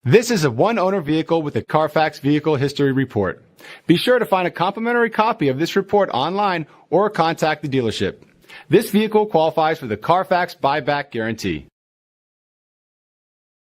This is a one-owner vehicle with a Carfax Vehicle History Report. Be sure to find a complimentary copy of this report online or contact the dealership. This vehicle qualifies for the Carfax Buyback Guarantee.